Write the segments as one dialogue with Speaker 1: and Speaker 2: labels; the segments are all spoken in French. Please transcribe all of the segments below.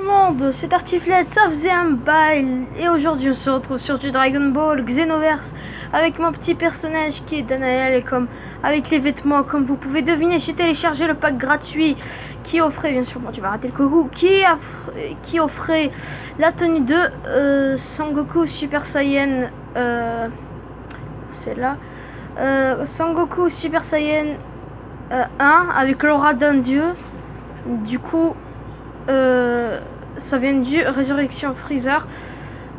Speaker 1: monde, c'est Tartiflette, ça faisait un bail et aujourd'hui on se retrouve sur du Dragon Ball Xenoverse avec mon petit personnage qui est Danael et comme avec les vêtements comme vous pouvez deviner j'ai téléchargé le pack gratuit qui offrait bien sûr, bon tu vas rater le coucou, qui offrait la tenue de Sangoku Super Saiyan, c'est là, Sangoku Super Saiyan 1 avec l'aura d'un dieu. Du coup ça vient du Résurrection Freezer.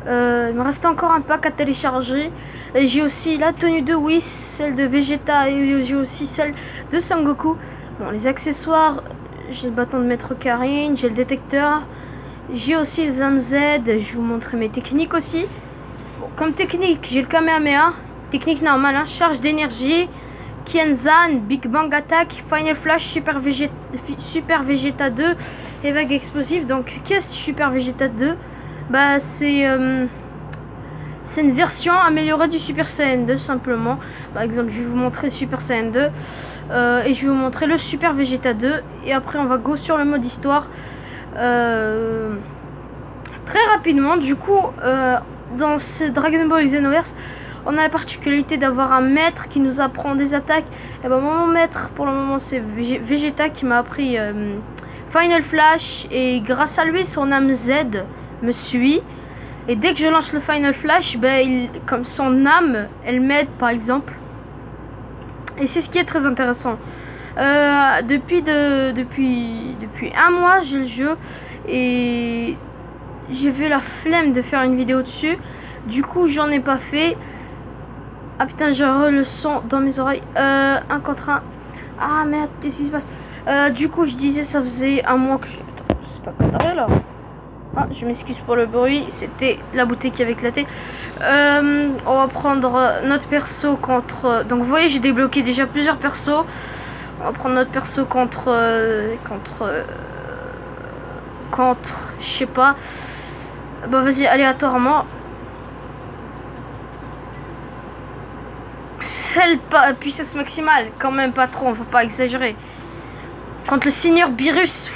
Speaker 1: Il me reste encore un pack à télécharger et j'ai aussi la tenue de Whis, celle de Vegeta et j'ai aussi celle de Sangoku. Bon, les accessoires, j'ai le bâton de maître Karin, j'ai le détecteur, j'ai aussi le ZamZ. Je vais vous montrer mes techniques aussi. Bon, comme technique j'ai le Kamehameha, technique normale, hein, charge d'énergie, Kienzan, Big Bang Attack, Final Flash, Super Vegeta 2 et Vague Explosive. Donc qu'est-ce que Super Vegeta 2? Bah c'est une version améliorée du Super Saiyan 2 simplement. Par exemple je vais vous montrer Super Saiyan 2 et je vais vous montrer le Super Vegeta 2 et après on va go sur le mode histoire très rapidement. Du coup dans ce Dragon Ball Xenoverse on a la particularité d'avoir un maître qui nous apprend des attaques. Et ben mon maître pour le moment c'est Vegeta qui m'a appris Final Flash et grâce à lui son âme Z me suit. Et dès que je lance le Final Flash, ben comme son âme elle m'aide par exemple. Et c'est ce qui est très intéressant. Depuis un mois j'ai le jeu et j'ai vu la flemme de faire une vidéo dessus. Du coup j'en ai pas fait. Ah putain, j'ai le son dans mes oreilles. Un contre un. Ah merde, qu'est-ce qui se passe? Du coup, je disais, ça faisait un mois que je... C'est pas cadré là. Ah, je m'excuse pour le bruit. C'était la bouteille qui avait éclaté. On va prendre notre perso contre... Donc vous voyez, j'ai débloqué déjà plusieurs persos. On va prendre notre perso contre... je sais pas. Bah vas-y, aléatoirement. Celle pas puissance maximale, quand même pas trop, on va pas exagérer. Contre le Seigneur Beerus.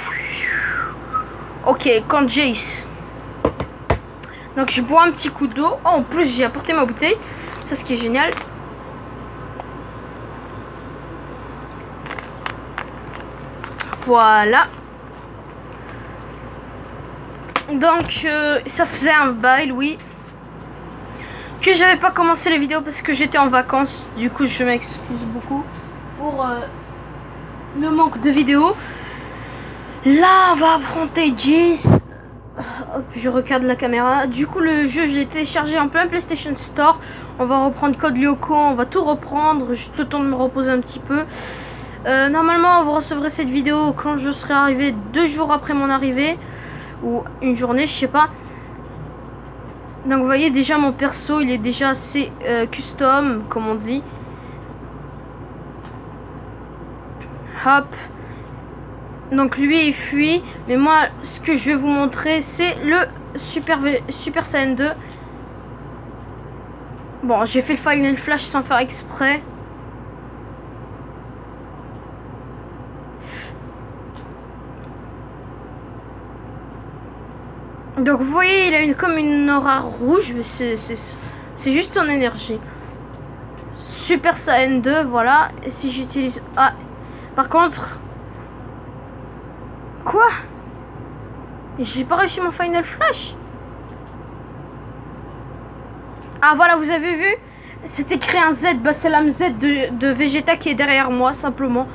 Speaker 1: Ok, contre Jace. Donc je bois un petit coup d'eau. Oh, en plus j'ai apporté ma bouteille. Ça, ce qui est génial. Voilà. Donc ça faisait un bail, oui, que j'avais pas commencé les vidéos parce que j'étais en vacances. Du coup je m'excuse beaucoup pour le manque de vidéos. Là on va affronter Jace. Hop, je regarde la caméra. Du coup le jeu je l'ai téléchargé en plein PlayStation Store. On va reprendre Code Lyoko, on va tout reprendre. Juste le temps de me reposer un petit peu. Normalement vous recevrez cette vidéo quand je serai arrivé 2 jours après mon arrivée. Ou une journée, je sais pas. Donc vous voyez déjà mon perso il est déjà assez custom comme on dit. Hop. Donc lui il fuit. Mais moi ce que je vais vous montrer c'est le Super Saiyan 2. Bon j'ai fait le Final Flash sans faire exprès. Donc vous voyez il a comme une aura rouge, mais c'est juste son énergie. Super Saiyan 2, voilà. Et si j'utilise... Ah, par contre... Quoi? J'ai pas réussi mon Final Flash. Ah voilà, vous avez vu? C'est écrit un Z, bah c'est l'âme Z de Vegeta qui est derrière moi, simplement.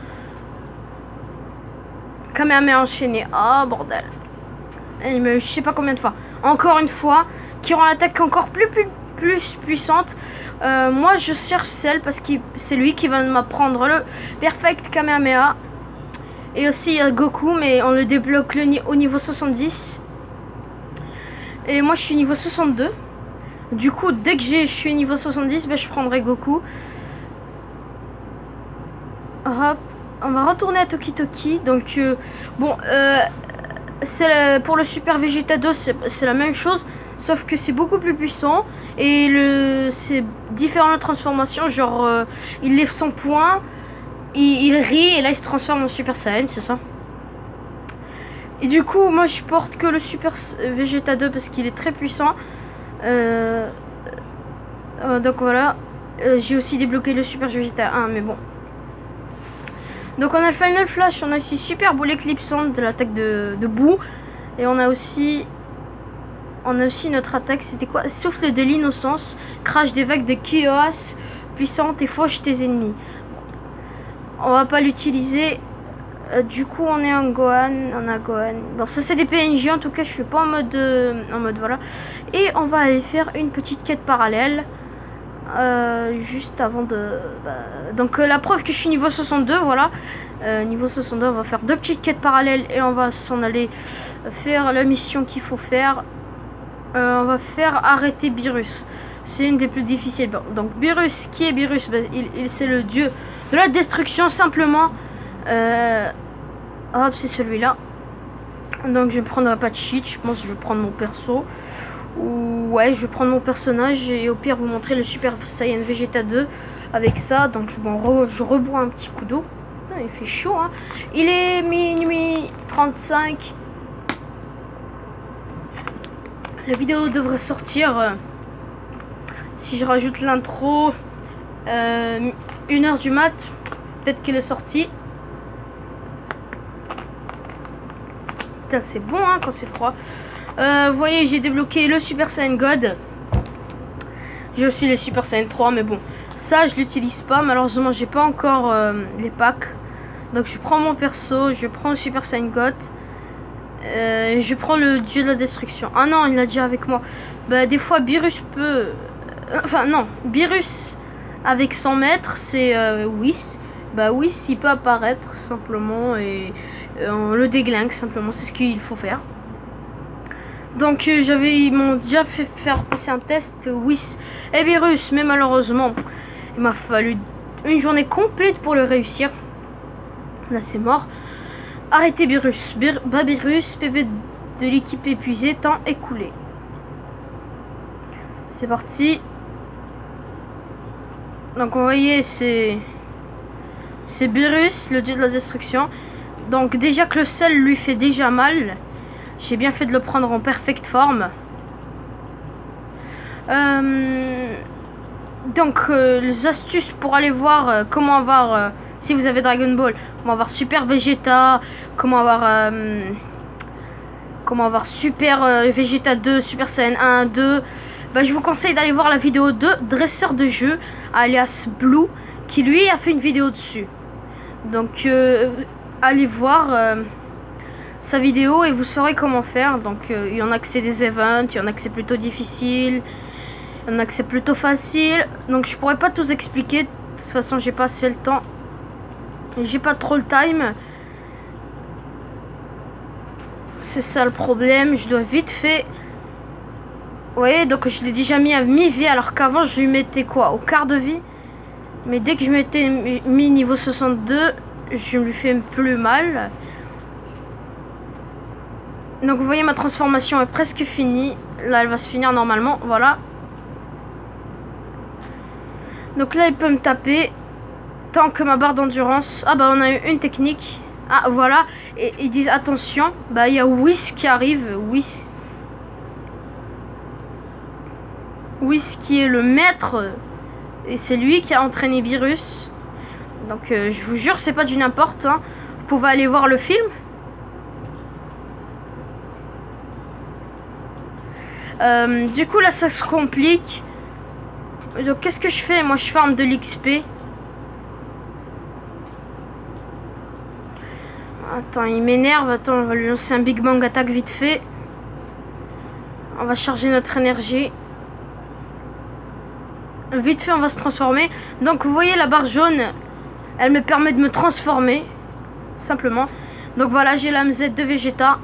Speaker 1: Kamehameha enchaîné. Ah bordel. Et il me je sais pas combien de fois. Encore une fois, qui rend l'attaque encore plus puissante. Moi je cherche celle parce que c'est lui qui va m'apprendre le Perfect Kamehameha. Et aussi il y a Goku, mais on le débloque au niveau 70. Et moi je suis niveau 62. Du coup dès que je suis niveau 70, ben, je prendrai Goku. Hop, on va retourner à Toki Toki. Donc bon pour le Super Vegeta 2 c'est la même chose, sauf que c'est beaucoup plus puissant et c'est différentes transformations, genre il lève son poing, il rit et là il se transforme en Super Saiyan, c'est ça. Et du coup, moi je porte que le Super Vegeta 2 parce qu'il est très puissant. Donc voilà. J'ai aussi débloqué le Super Vegeta 1, mais bon. Donc on a le Final Flash, on a aussi Super Boule éclipsante de l'attaque de boue. Et on a aussi notre attaque, c'était quoi? Souffle de l'innocence, crash des vagues de chaos puissante et fauche tes ennemis. On va pas l'utiliser. Du coup on est en Gohan, on a Gohan. Bon ça c'est des PNJ en tout cas, je suis pas en mode voilà. Et on va aller faire une petite quête parallèle. Juste avant de... donc la preuve que je suis niveau 62, voilà. Niveau 62, on va faire 2 petites quêtes parallèles et on va s'en aller faire la mission qu'il faut faire. On va faire arrêter Beerus. C'est une des plus difficiles. Bon, donc Beerus, qui est Beerus? Il c'est le dieu de la destruction simplement. Hop, c'est celui-là. Donc je ne prendrai pas de cheat, je pense que je vais prendre mon perso. Ouais, je vais prendre mon personnage et au pire vous montrer le Super Saiyan Vegeta 2 avec ça. Donc bon, je rebois un petit coup d'eau. Il fait chaud, hein. Il est minuit 35. La vidéo devrait sortir si je rajoute l'intro 1h du mat. Peut-être qu'elle est sortie. Putain, c'est bon hein, quand c'est froid. Vous voyez, j'ai débloqué le Super Saiyan God. J'ai aussi les Super Saiyan 3, mais bon, ça je l'utilise pas. Malheureusement, j'ai pas encore les packs. Donc je prends mon perso, je prends le Super Saiyan God. Je prends le dieu de la destruction. Ah non, il l'a déjà avec moi. Bah des fois Beerus peut... enfin non, Beerus avec 100 mètres, c'est Whis. Bah Whis, il peut apparaître simplement et on le déglingue simplement, c'est ce qu'il faut faire. Donc ils m'ont déjà fait faire passer un test Whis et Beerus, mais malheureusement il m'a fallu une journée complète pour le réussir. Là c'est mort. Arrêtez Beerus. Beerus, PV de l'équipe épuisé, temps écoulé. C'est parti. Donc vous voyez, c'est Beerus, le dieu de la destruction. Donc déjà que le sel lui fait déjà mal, j'ai bien fait de le prendre en perfecte forme. Donc les astuces pour aller voir comment avoir si vous avez Dragon Ball, comment avoir Super Vegeta, comment avoir Super Vegeta 2, Super Saiyan 1, 2. Bah, je vous conseille d'aller voir la vidéo de Dresseur de jeu alias Blue qui lui a fait une vidéo dessus. Donc allez voir sa vidéo et vous saurez comment faire. Donc il y en a que c'est des events, il y en a que c'est plutôt difficile, il y en a que c'est plutôt facile. Donc je pourrais pas tout expliquer, de toute façon j'ai pas assez le temps, j'ai pas trop le time. C'est ça le problème, je dois vite fait. Vous voyez, donc je l'ai déjà mis à mi-vie alors qu'avant je lui mettais quoi, au quart de vie. Mais dès que je m'étais mis niveau 62, je lui fais plus mal. Donc vous voyez, ma transformation est presque finie. Là elle va se finir normalement, voilà. Donc là il peut me taper tant que ma barre d'endurance. Ah bah on a eu une technique. Ah voilà, et ils disent attention, bah il y a Whis qui arrive. Whis qui est le maître, et c'est lui qui a entraîné Beerus. Donc je vous jure, c'est pas du n'importe, hein. Vous pouvez aller voir le film. Du coup là ça se complique. Donc qu'est-ce que je fais? Moi je farme de l'XP. Attends, il m'énerve. Attends, on va lui lancer un Big Bang attaque vite fait. On va charger notre énergie. Vite fait, on va se transformer. Donc, vous voyez la barre jaune, elle me permet de me transformer. Simplement. Donc voilà, j'ai l'âme Z de Vegeta.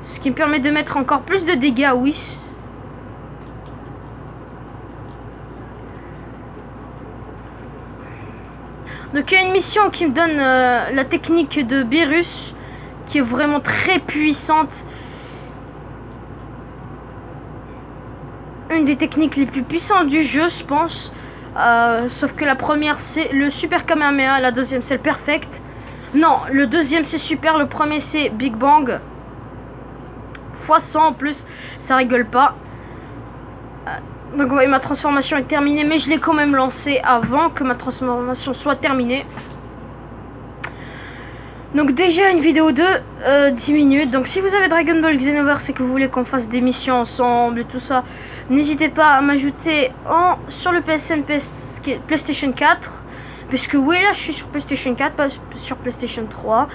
Speaker 1: Ce qui me permet de mettre encore plus de dégâts à Whis. Donc il y a une mission qui me donne la technique de Beerus, qui est vraiment très puissante. Une des techniques les plus puissantes du jeu, je pense. Sauf que la première c'est le Super Kamehameha, la deuxième c'est le Perfect. Non, le deuxième c'est Super, le premier c'est Big Bang. x100 en plus, ça rigole pas. Donc vous voyez, ma transformation est terminée, mais je l'ai quand même lancée avant que ma transformation soit terminée. Donc déjà une vidéo de 10 minutes. Donc si vous avez Dragon Ball Xenoverse et que vous voulez qu'on fasse des missions ensemble et tout ça, n'hésitez pas à m'ajouter sur le PSN PlayStation 4. Puisque oui, là je suis sur PlayStation 4, pas sur PlayStation 3.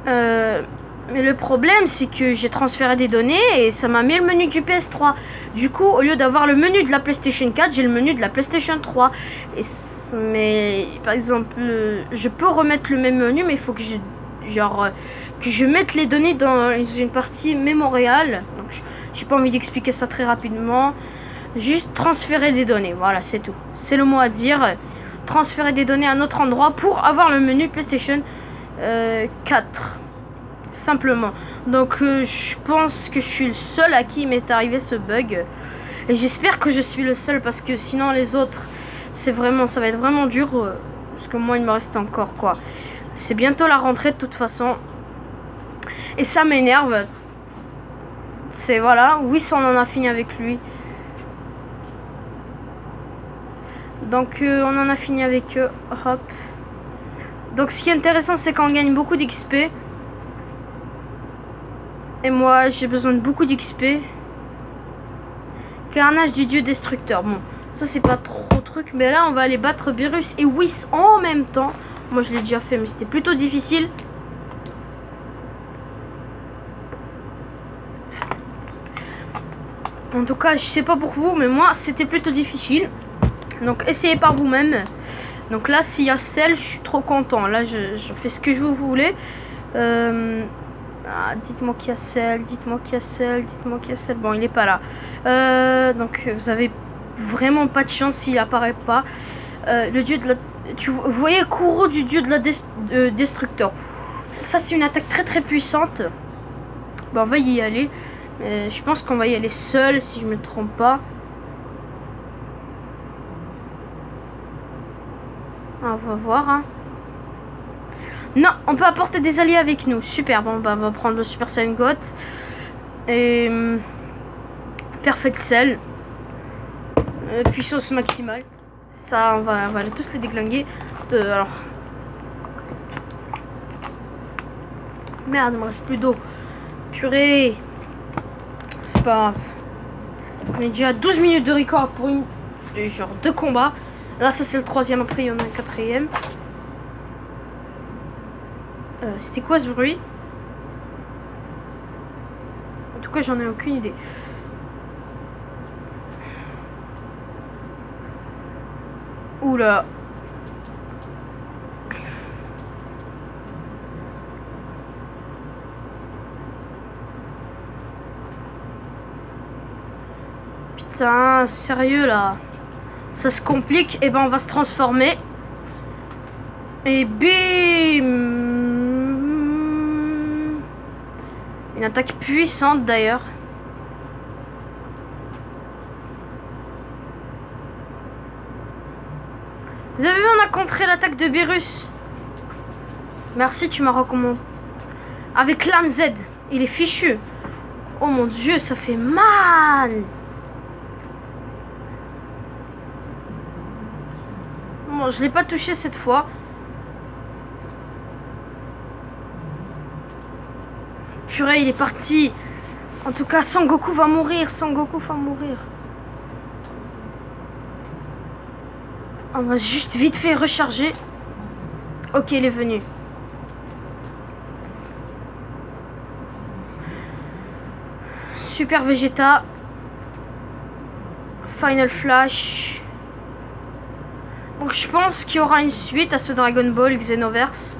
Speaker 1: Mais le problème c'est que j'ai transféré des données et ça m'a mis le menu du PS3. Du coup, au lieu d'avoir le menu de la PlayStation 4, j'ai le menu de la PlayStation 3. Mais par exemple, je peux remettre le même menu, mais il faut que je mette les données dans une partie mémoriale. Donc j'ai pas envie d'expliquer ça très rapidement. Juste transférer des données, voilà, c'est tout. C'est le mot à dire. Transférer des données à un autre endroit pour avoir le menu PlayStation 4. Simplement. Donc je pense que je suis le seul à qui m'est arrivé ce bug. Et j'espère que je suis le seul, parce que sinon les autres, ça va être vraiment dur. Parce que moi il me reste encore quoi. C'est bientôt la rentrée de toute façon. Et ça m'énerve. C'est voilà, Whis on en a fini avec lui. Donc on en a fini avec eux. Hop. Donc ce qui est intéressant, c'est qu'on gagne beaucoup d'XP. Et moi j'ai besoin de beaucoup d'XP. Carnage du dieu destructeur. Bon, ça c'est pas trop truc. Mais là on va aller battre Beerus et Whis en même temps. Moi je l'ai déjà fait, mais c'était plutôt difficile. En tout cas je sais pas pour vous, mais moi c'était plutôt difficile. Donc essayez par vous-même. Donc là s'il y a Cell, je suis trop content. Là je fais ce que je vous voulez. Dites-moi qu'il y a Cell, dites-moi qu'il y a Cell, dites-moi qu'il y a Cell. Bon, il est pas là. Donc vous avez vraiment pas de chance s'il apparaît pas. Le dieu de la... vous voyez Kuro du dieu de la destructeur. Ça c'est une attaque très très puissante. Bon, on va y aller. Je pense qu'on va y aller seul si je me trompe pas. On va voir. Hein. Non, on peut apporter des alliés avec nous. Super, bon, bah, on va prendre le Super Saiyan God. Et... Perfect Cell. Puissance maximale. Ça, on va aller tous les déglinguer. Alors... Merde, il me reste plus d'eau. Purée. C'est pas grave. On est déjà à 12 minutes de record pour genre 2 combats. Là, ça c'est le 3e, après il y en a un 4e. C'était quoi ce bruit? En tout cas, j'en ai aucune idée. Oula. Putain, sérieux là. Ça se complique. Et ben on va se transformer. Et bim. Une attaque puissante d'ailleurs. Vous avez vu, on a contré l'attaque de Beerus. Merci, tu m'as recommandé. Avec l'âme Z. Il est fichu. Oh mon dieu, ça fait mal. Bon, je l'ai pas touché cette fois. Purée, il est parti. En tout cas, Sangoku va mourir. Sangoku va mourir. On va juste vite fait recharger. Ok, il est venu. Super Vegeta. Final Flash. Donc je pense qu'il y aura une suite à ce Dragon Ball Xenoverse.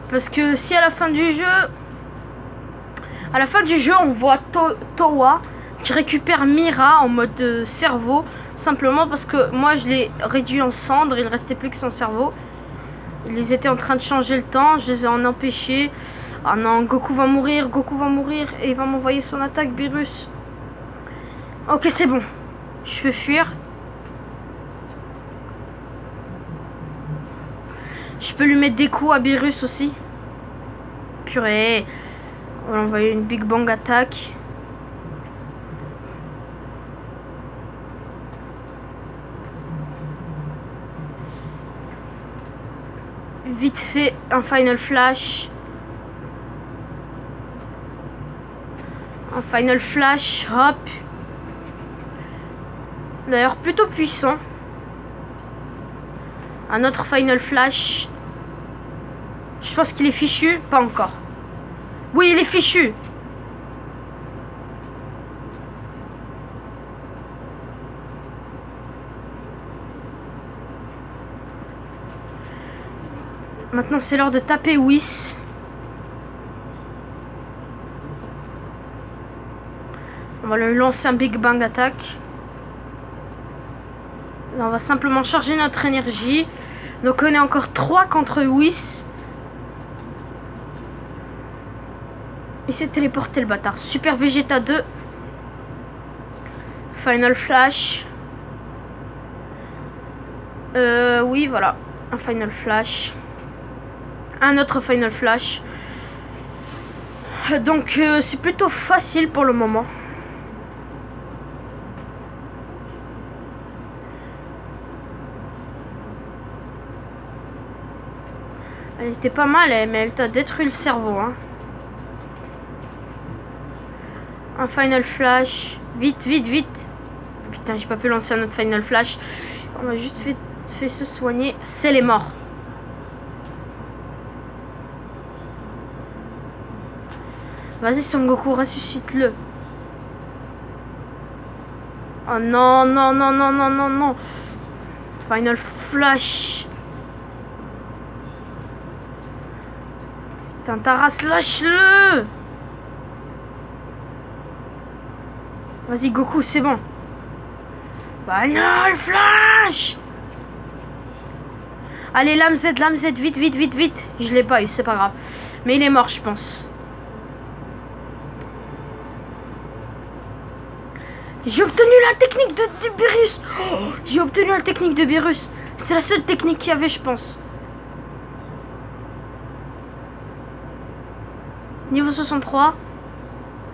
Speaker 1: Parce que si à la fin du jeu... on voit Towa qui récupère Mira en mode cerveau. Simplement parce que moi je l'ai réduit en cendres. Il restait plus que son cerveau. Ils étaient en train de changer le temps. Je les ai en empêchés. Ah non, Goku va mourir. Goku va mourir. Et il va m'envoyer son attaque, Beerus. Ok, c'est bon. Je peux fuir. Je peux lui mettre des coups à Beerus aussi. Purée. On va envoyer une Big Bang attaque. Vite fait un Final Flash. Un Final Flash, hop. D'ailleurs plutôt puissant. Un autre Final Flash. Je pense qu'il est fichu. Pas encore. Oui, il est fichu. Maintenant, c'est l'heure de taper Whis. On va lui lancer un Big Bang attaque. Là, on va simplement charger notre énergie. Donc, on est encore 3 contre Whis. Il s'est téléporté, le bâtard. Super Vegeta 2. Final Flash. Oui, voilà. Un Final Flash. Un autre Final Flash. Donc, c'est plutôt facile pour le moment. Elle était pas mal, mais elle t'a détruit le cerveau, hein. Un Final Flash. Vite, vite, vite. Putain, j'ai pas pu lancer un autre Final Flash. On m'a juste fait se soigner. C'est les morts. Vas-y, Son Goku, ressuscite-le. Oh non, non, non, non, non, non, non. Final Flash. Putain, ta race, lâche-le. Vas-y, Goku, c'est bon. Final Flash. Allez, lame Z, vite, vite, vite, vite. Je l'ai pas eu, c'est pas grave. Mais il est mort, je pense. J'ai obtenu la technique de Beerus. Oh, j'ai obtenu la technique de Beerus. C'est la seule technique qu'il y avait, je pense. Niveau 63.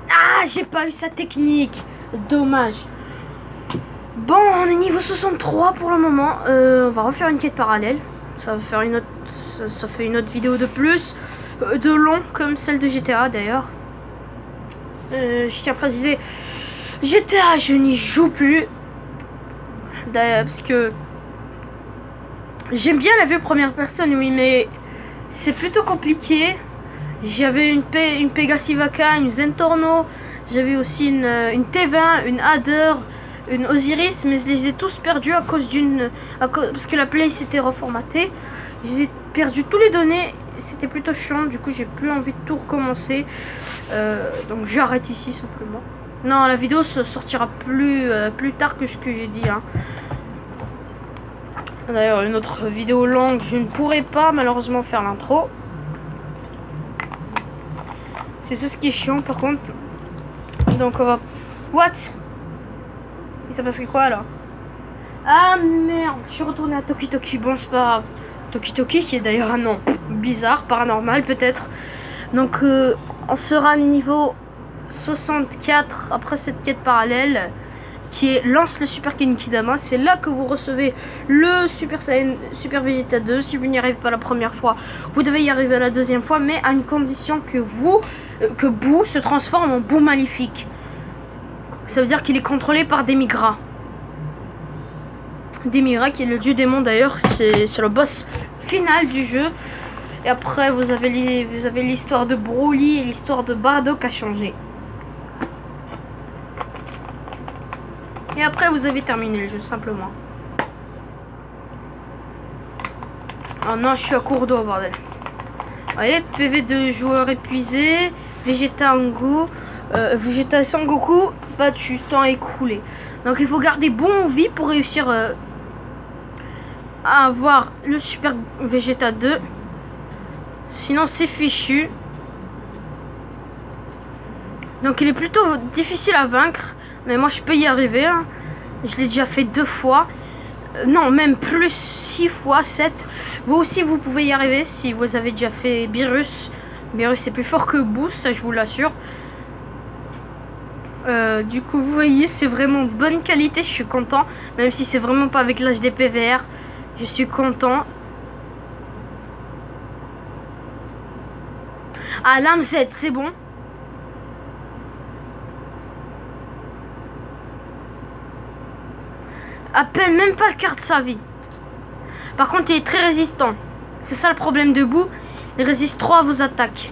Speaker 1: Ah, j'ai pas eu sa technique. Dommage. Bon, on est niveau 63 pour le moment. On va refaire une quête parallèle. Ça va faire une autre. Ça fait une autre vidéo de plus. De long, comme celle de GTA d'ailleurs. Je tiens à préciser. GTA, je n'y joue plus. D'ailleurs, parce que j'aime bien la vue première personne, oui, mais c'est plutôt compliqué. J'avais une Pegasi Vaca, une Zentorno, j'avais aussi une T20, une Adder, une Osiris, mais je les ai tous perdus à cause parce que la play s'était reformatée. Je les ai perdus tous les données, c'était plutôt chiant, du coup j'ai plus envie de tout recommencer. Donc j'arrête ici simplement. Non, la vidéo sortira plus tard que ce que j'ai dit, hein. D'ailleurs, une autre vidéo longue, je ne pourrai pas malheureusement faire l'intro. C'est ça ce qui est chiant par contre. Donc on va... What? Il s'est passé quoi là? Ah merde, je suis retourné à Toki Toki. Bon, c'est pas grave. Toki Toki qui est d'ailleurs un nom bizarre, paranormal peut-être. Donc on sera niveau 64 après cette quête parallèle qui est lance le Super Genkidama. C'est là que vous recevez le Super Saiyan, Super Vegeta 2. Si vous n'y arrivez pas la première fois, vous devez y arriver la deuxième fois, mais à une condition que Boo se transforme en Boo maléfique. Ça veut dire qu'il est contrôlé par Demigra. Demigra qui est le dieu démon d'ailleurs, c'est le boss final du jeu. Et après vous avez l'histoire de Broly et l'histoire de Bardock a changé. Et après vous avez terminé le jeu simplement. Oh non, je suis à court d'eau, bordel. Vous voyez, PV de joueurs épuisés, Vegeta Vegeta et Son Goku battu, temps écoulé. Donc il faut garder bon vie pour réussir à avoir le Super Vegeta 2. Sinon c'est fichu. Donc il est plutôt difficile à vaincre. Mais moi je peux y arriver, hein. Je l'ai déjà fait 2 fois. Non, même plus, 6 fois, 7. Vous aussi vous pouvez y arriver si vous avez déjà fait Beerus. Beerus c'est plus fort que Boo, ça je vous l'assure. Du coup vous voyez c'est vraiment bonne qualité, je suis content. Même si c'est vraiment pas avec l'HD PVR, je suis content. Ah lame Z c'est bon. À peine même pas le quart de sa vie. Par contre il est très résistant. C'est ça le problème de Boo. Il résiste trop à vos attaques.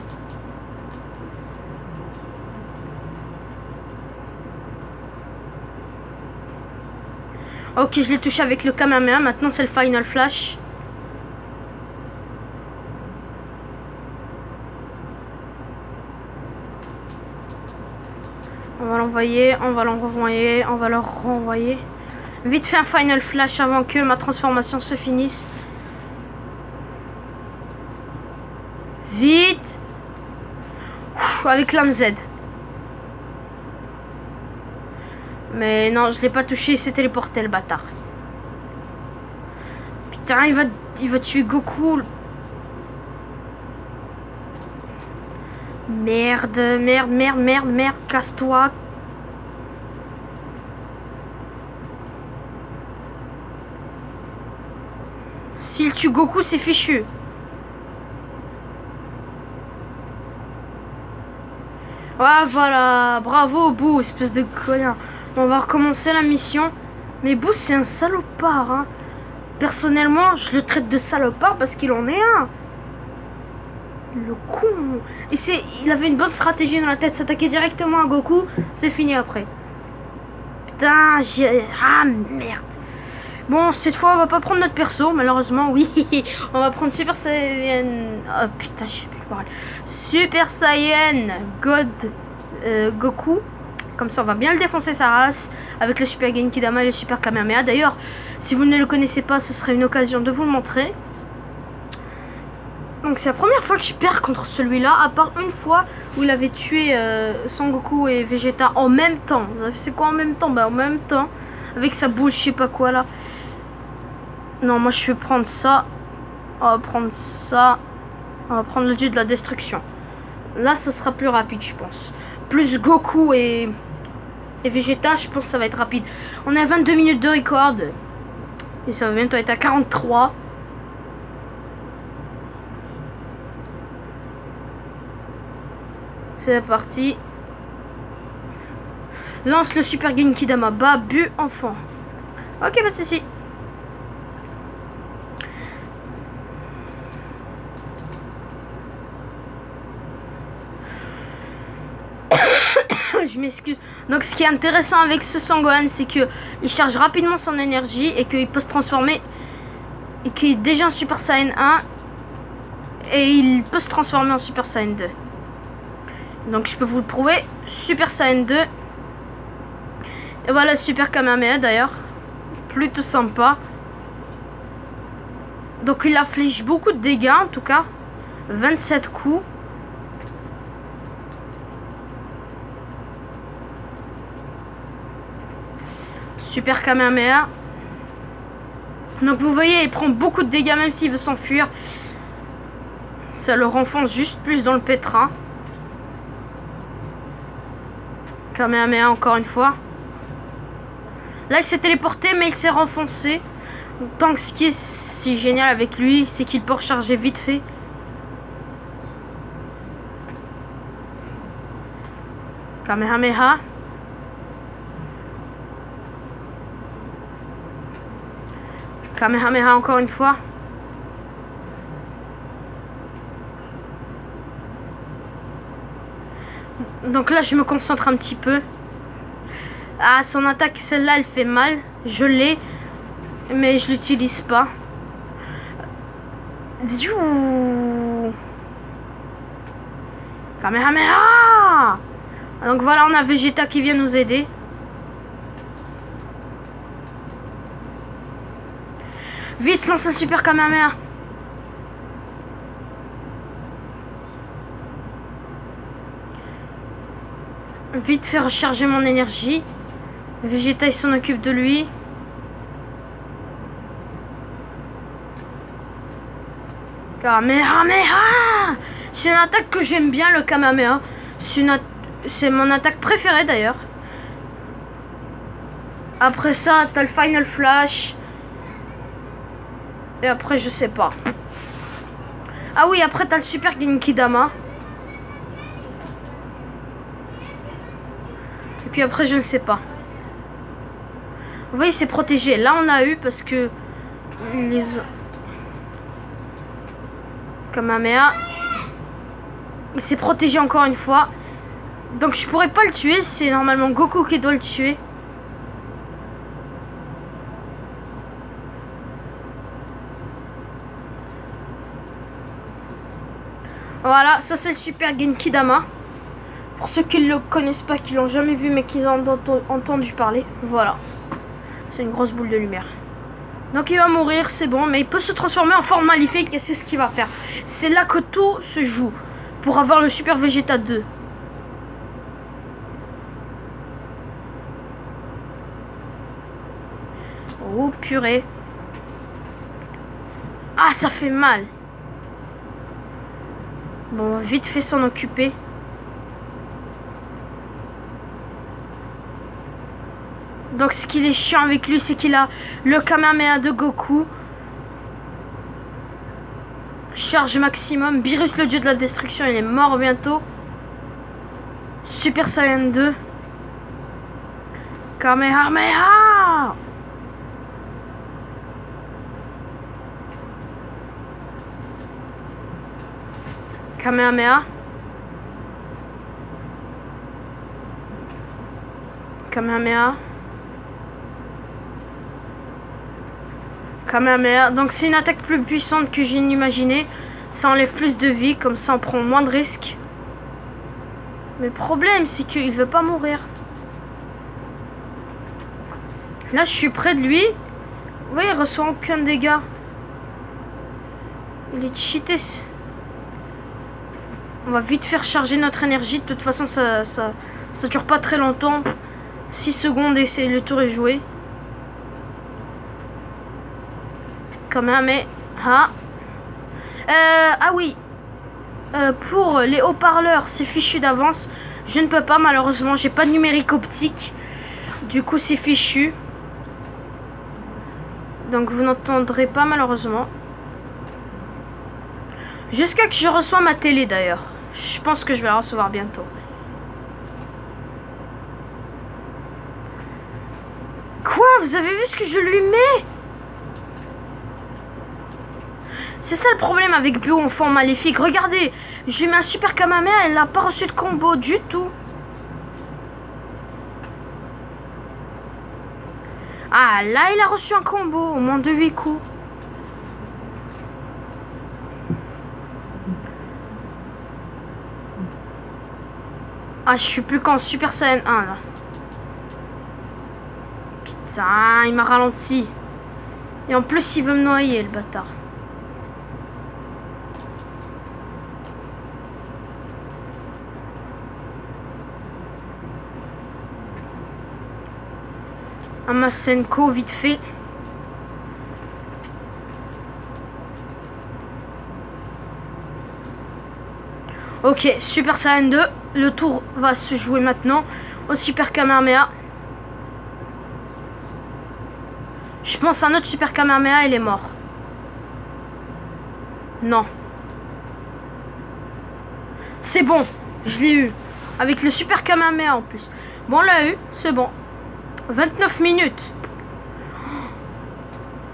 Speaker 1: Ok, je l'ai touché avec le Kamehameha. Maintenant, c'est le Final Flash. On va l'envoyer, on va l'envoyer, on va le renvoyer. Vite fait un Final Flash avant que ma transformation se finisse. Vite. Ouf, avec l'âme Z. Mais non, je l'ai pas touché, il s'est téléporté le bâtard. Putain, il va tuer Goku. Merde, merde, merde, merde, merde, casse-toi. S'il tue Goku, c'est fichu. Ah voilà, bravo Boo, espèce de connard. On va recommencer la mission. Mais Boo c'est un salopard hein. Personnellement je le traite de salopard parce qu'il en est un. Le con. Et il avait une bonne stratégie dans la tête, s'attaquer directement à Goku. C'est fini après. Putain ah merde. Bon cette fois on va pas prendre notre perso malheureusement. Oui on va prendre Super Saiyan. Oh putain j'ai plus le parler. Super Saiyan God Goku. Comme ça on va bien le défoncer sa race avec le Super Genkidama et le Super Kamehameha. D'ailleurs si vous ne le connaissez pas ce serait une occasion de vous le montrer. Donc c'est la première fois que je perds contre celui-là, à part une fois où il avait tué Son Goku et Vegeta en même temps. Vous savez c'est quoi en même temps? Bah en même temps avec sa boule je sais pas quoi là. Non moi je vais prendre ça. On va prendre ça. On va prendre le dieu de la destruction. Là ça sera plus rapide je pense. Plus Goku et Vegeta, je pense que ça va être rapide. On est à 22 minutes de record. Et ça va bientôt être à 43. C'est parti. Lance le Super Genkidama. Babu enfant. Ok, pas de soucis. Je m'excuse. Donc ce qui est intéressant avec ce Sangohan, c'est que il charge rapidement son énergie et qu'il peut se transformer et qu'il est déjà en Super Saiyan 1 et il peut se transformer en Super Saiyan 2. Donc je peux vous le prouver. Super Saiyan 2. Et voilà Super Kamehameha d'ailleurs. Plutôt sympa. Donc il afflige beaucoup de dégâts en tout cas. 27 coups. Super Kamehameha. Donc vous voyez, il prend beaucoup de dégâts même s'il veut s'enfuir. Ça le renfonce juste plus dans le pétrin. Kamehameha encore une fois. Là il s'est téléporté mais il s'est renfoncé. Tant que ce qui est si génial avec lui, c'est qu'il peut recharger vite fait. Kamehameha. Kamehameha encore une fois. Donc là je me concentre un petit peu. Ah son attaque celle-là elle fait mal. Je l'ai. Mais je l'utilise pas. Kamehameha. Donc voilà on a Vegeta qui vient nous aider. Vite, lance un Super Kamehameha. Vite, faire recharger mon énergie. Vegeta, il s'en occupe de lui. Kamehameha. C'est une attaque que j'aime bien, le Kamehameha. C'est mon attaque préférée d'ailleurs. Après ça, t'as le Final Flash. Et après, je sais pas. Ah oui, après, t'as le Super Genkidama. Et puis après, je ne sais pas. Vous voyez, c'est protégé. Là, on a eu parce que les Kamehameha, il s'est protégé encore une fois. Donc, je pourrais pas le tuer. C'est normalement Goku qui doit le tuer. Voilà, ça c'est le Super Genkidama. Pour ceux qui ne le connaissent pas, qui l'ont jamais vu mais qui en ont entendu parler. Voilà. C'est une grosse boule de lumière. Donc il va mourir, c'est bon. Mais il peut se transformer en forme maléfique et c'est ce qu'il va faire. C'est là que tout se joue. Pour avoir le Super Vegeta 2. Oh purée. Ah, ça fait mal. Bon, on va vite fait s'en occuper. Donc ce qui est chiant avec lui, c'est qu'il a le Kamehameha de Goku. Charge maximum. Beerus, le dieu de la destruction, il est mort bientôt. Super Saiyan 2. Kamehameha. Kamehameha. Kamehameha. Kamehameha. Donc c'est une attaque plus puissante que j'ai imaginé. Ça enlève plus de vie, comme ça on prend moins de risques. Mais le problème c'est qu'il veut pas mourir. Là je suis près de lui. Vous voyez, il reçoit aucun dégât. Il est cheaté. On va vite faire charger notre énergie. De toute façon, ça dure pas très longtemps. 6 secondes et le tour est joué. Kamehameha. Ah oui. Pour les haut-parleurs, c'est fichu d'avance. Je ne peux pas, malheureusement. J'ai pas de numérique optique. Du coup, c'est fichu. Donc, vous n'entendrez pas, malheureusement. Jusqu'à que je reçois ma télé, d'ailleurs. Je pense que je vais la recevoir bientôt. Quoi? Vous avez vu ce que je lui mets? C'est ça le problème avec Bio en forme maléfique. Regardez, je lui mets un Super Kamehameha, elle n'a pas reçu de combo du tout. Ah, là, il a reçu un combo, au moins de 8 coups. Ah, je suis plus qu'en Super Saiyan 1 là. Putain, il m'a ralenti. Et en plus, il veut me noyer, le bâtard. Un Masenko, vite fait. Ok, Super Saiyan 2. Le tour va se jouer maintenant au Super Kamehameha. Je pense à un autre Super Kamehameha, il est mort. Non. C'est bon, je l'ai eu. Avec le Super Kamehameha en plus. Bon, on l'a eu, c'est bon. 29 minutes.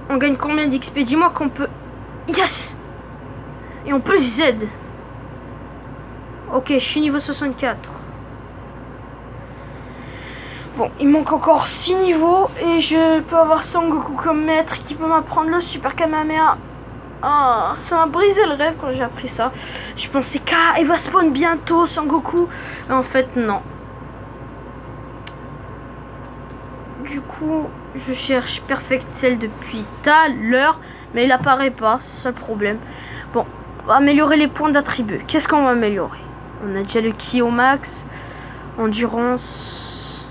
Speaker 1: On gagne combien d'XP? Dis-moi qu'on peut... Yes. Et en plus Z. Ok, je suis niveau 64. Bon, il manque encore 6 niveaux. Et je peux avoir Sangoku comme maître qui peut m'apprendre le Super Kamehameha. Ah, ça m'a brisé le rêve quand j'ai appris ça. Je pensais qu'il va spawn bientôt Sangoku. Mais en fait, non. Du coup, je cherche Perfect Cell depuis tout à l'heure. Mais il apparaît pas, c'est ça le problème. Bon, on va améliorer les points d'attribut. Qu'est-ce qu'on va améliorer? On a déjà le ki au max. Endurance.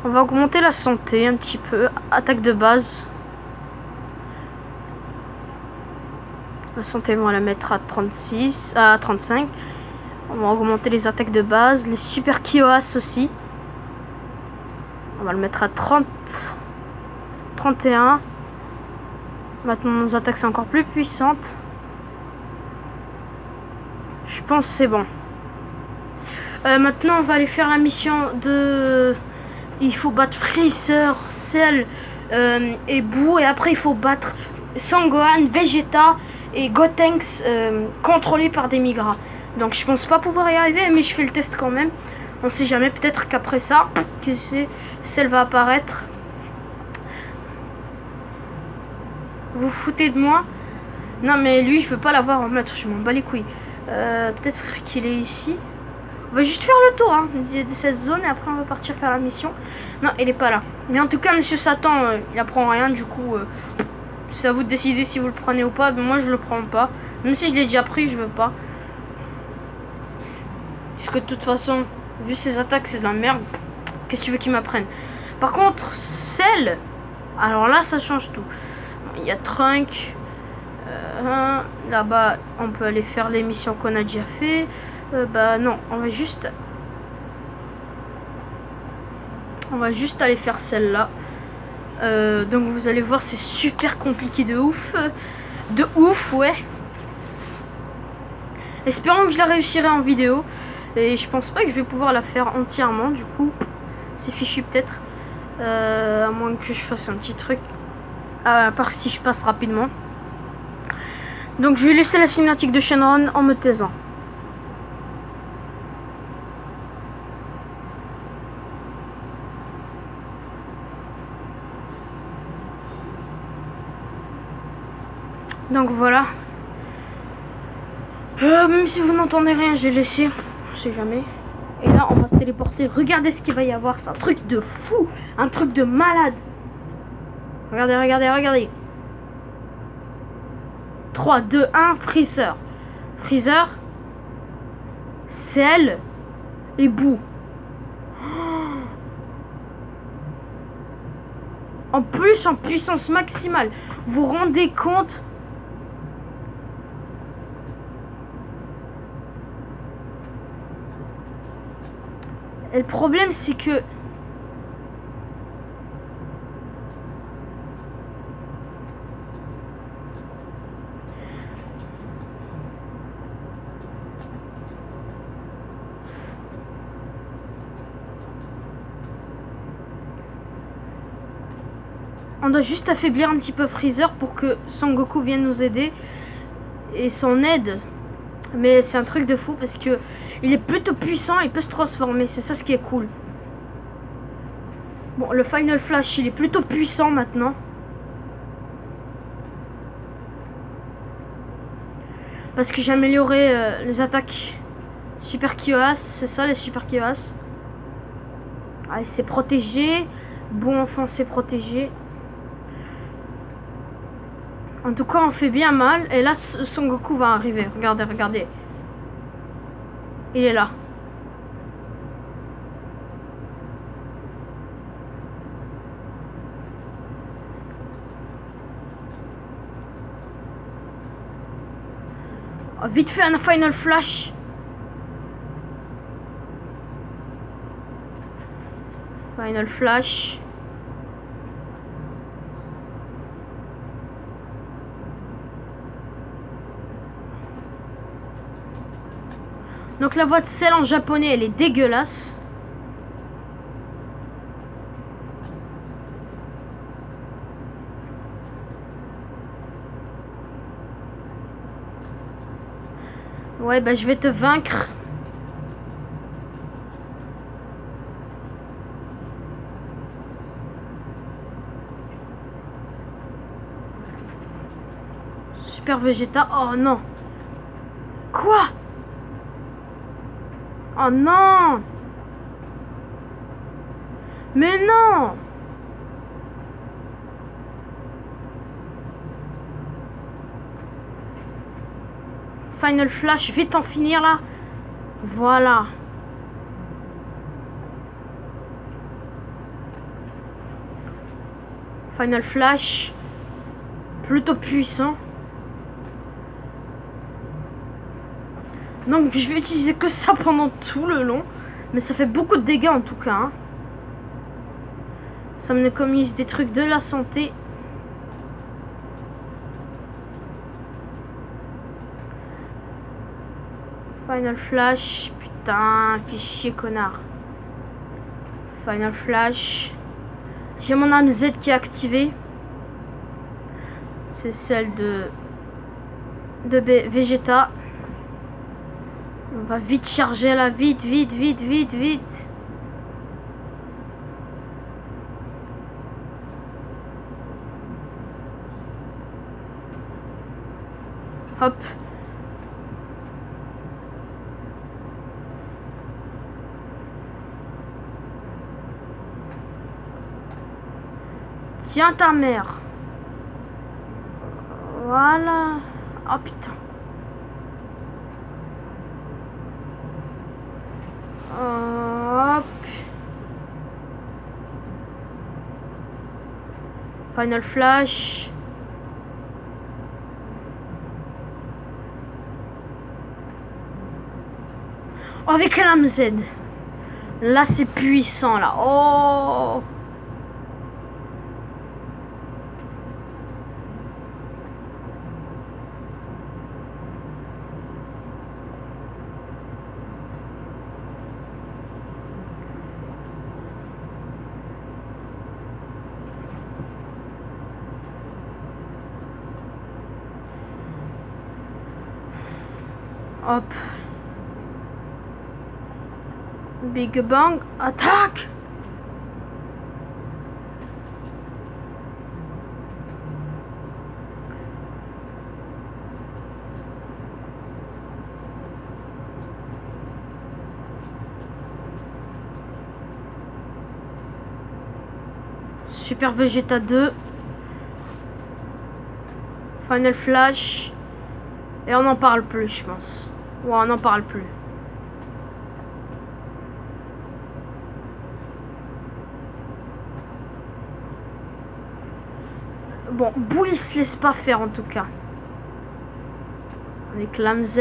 Speaker 1: On va augmenter la santé un petit peu. Attaque de base. La santé, on va la mettre à 36, à 35. On va augmenter les attaques de base. Les super Kioas aussi. On va le mettre à 30, 31. Maintenant, nos attaques sont encore plus puissantes. Je pense que c'est bon. Maintenant, on va aller faire la mission de... Il faut battre Freezer, Cell et Boo. Et après, il faut battre Sangohan, Vegeta et Gotenks contrôlés par des Migras. Donc, je pense pas pouvoir y arriver, mais je fais le test quand même. On sait jamais, peut-être qu'après ça, Cell va apparaître. Vous foutez de moi? Non, mais lui, je veux pas l'avoir en maître, je m'en bats les couilles. Peut-être qu'il est ici. On va juste faire le tour hein, de cette zone et après on va partir faire la mission. Non, il est pas là. Mais en tout cas, Monsieur Satan, il apprend rien. Du coup, c'est à vous de décider si vous le prenez ou pas. Mais moi, je le prends pas. Même si je l'ai déjà pris, je veux pas. Parce que de toute façon, vu ses attaques, c'est de la merde. Qu'est-ce que tu veux qu'il m'apprenne? Par contre, Cell, alors là, ça change tout. Il y a Trunk. Là-bas, on peut aller faire les missions qu'on a déjà fait. Bah non, on va juste aller faire celle-là. Donc vous allez voir, c'est super compliqué de ouf, ouais. Espérons que je la réussirai en vidéo. Et je pense pas que je vais pouvoir la faire entièrement. Du coup, c'est fichu peut-être. À moins que je fasse un petit truc. À part si je passe rapidement. Donc je vais laisser la cinématique de Shenron en me taisant. Donc voilà. Même si vous n'entendez rien, j'ai laissé. On sait jamais. Et là, on va se téléporter. Regardez ce qu'il va y avoir. C'est un truc de fou. Un truc de malade. Regardez, regardez, regardez. 3, 2, 1, Freezer. Freezer. Cell. Et Boo. En plus, en puissance maximale. Vous vous rendez compte? Et le problème, c'est que... on doit juste affaiblir un petit peu Freezer pour que Son Goku vienne nous aider. Et son aide. Mais c'est un truc de fou parce que il est plutôt puissant, il peut se transformer. C'est ça ce qui est cool. Bon, le Final Flash, il est plutôt puissant maintenant. Parce que j'ai amélioré les attaques Super Kioas. C'est ça les Super Kioas. Allez, c'est protégé. Bon enfant, c'est protégé. En tout cas, on fait bien mal. Et là, Son Goku va arriver. Regardez, regardez. Il est là. Oh, vite fait un Final Flash. Final Flash. Donc la voix de Cell en japonais, elle est dégueulasse. Ouais, bah je vais te vaincre. Super Vegeta. Oh non. Quoi? Oh non! Mais non! Final Flash, vite en finir là. Voilà. Final Flash. Plutôt puissant. Donc je vais utiliser que ça pendant tout le long. Mais ça fait beaucoup de dégâts en tout cas. Hein. Ça me commise des trucs de la santé. Final Flash. Putain, fichier connard. Final Flash. J'ai mon âme Z qui est activée. C'est celle de Vegeta. On va vite charger là, vite. Hop. Tiens ta mère. Voilà. Oh putain. Hop. Final Flash. Oh, avec un MZ. Là c'est puissant là. Oh. Hop. Big Bang, attaque! Super Vegeta 2. Final Flash. Et on n'en parle plus, je pense. Ouais, on n'en parle plus. Bon, Boo il se laisse pas faire en tout cas. Avec l'âme Z.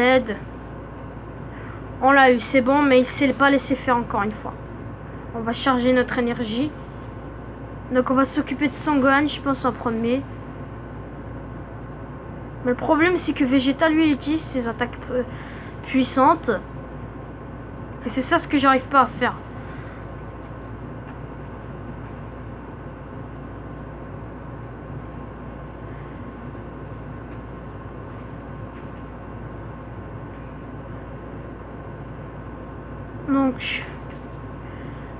Speaker 1: On l'a eu, c'est bon, mais il s'est pas laissé faire encore une fois. On va charger notre énergie. Donc on va s'occuper de Sangohan, je pense en premier. Mais le problème c'est que Vegeta lui il utilise ses attaques puissantes. Et c'est ça ce que j'arrive pas à faire. Donc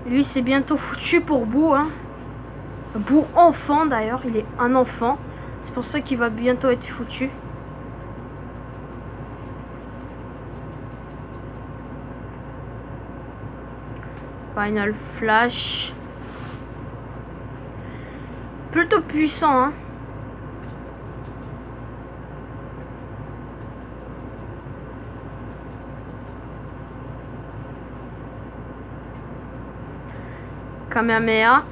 Speaker 1: lui c'est bientôt foutu pour Boo hein. Boo enfant d'ailleurs, il est un enfant. C'est pour ça qu'il va bientôt être foutu. Final Flash. Plutôt puissant hein. Kamehameha.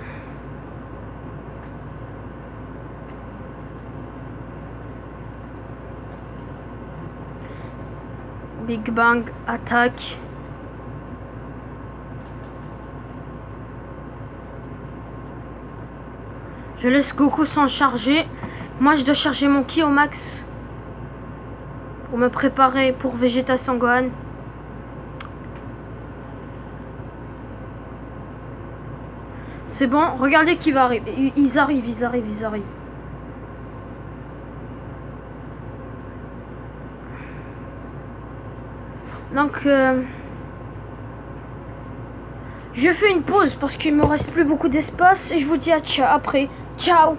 Speaker 1: Big Bang, attaque. Je laisse Goku s'en charger. Moi, je dois charger mon ki au max. Pour me préparer pour Vegeta Sangohan. C'est bon, regardez qui va arriver. Ils arrivent. Donc, je fais une pause parce qu'il me reste plus beaucoup d'espace et je vous dis à après. Ciao.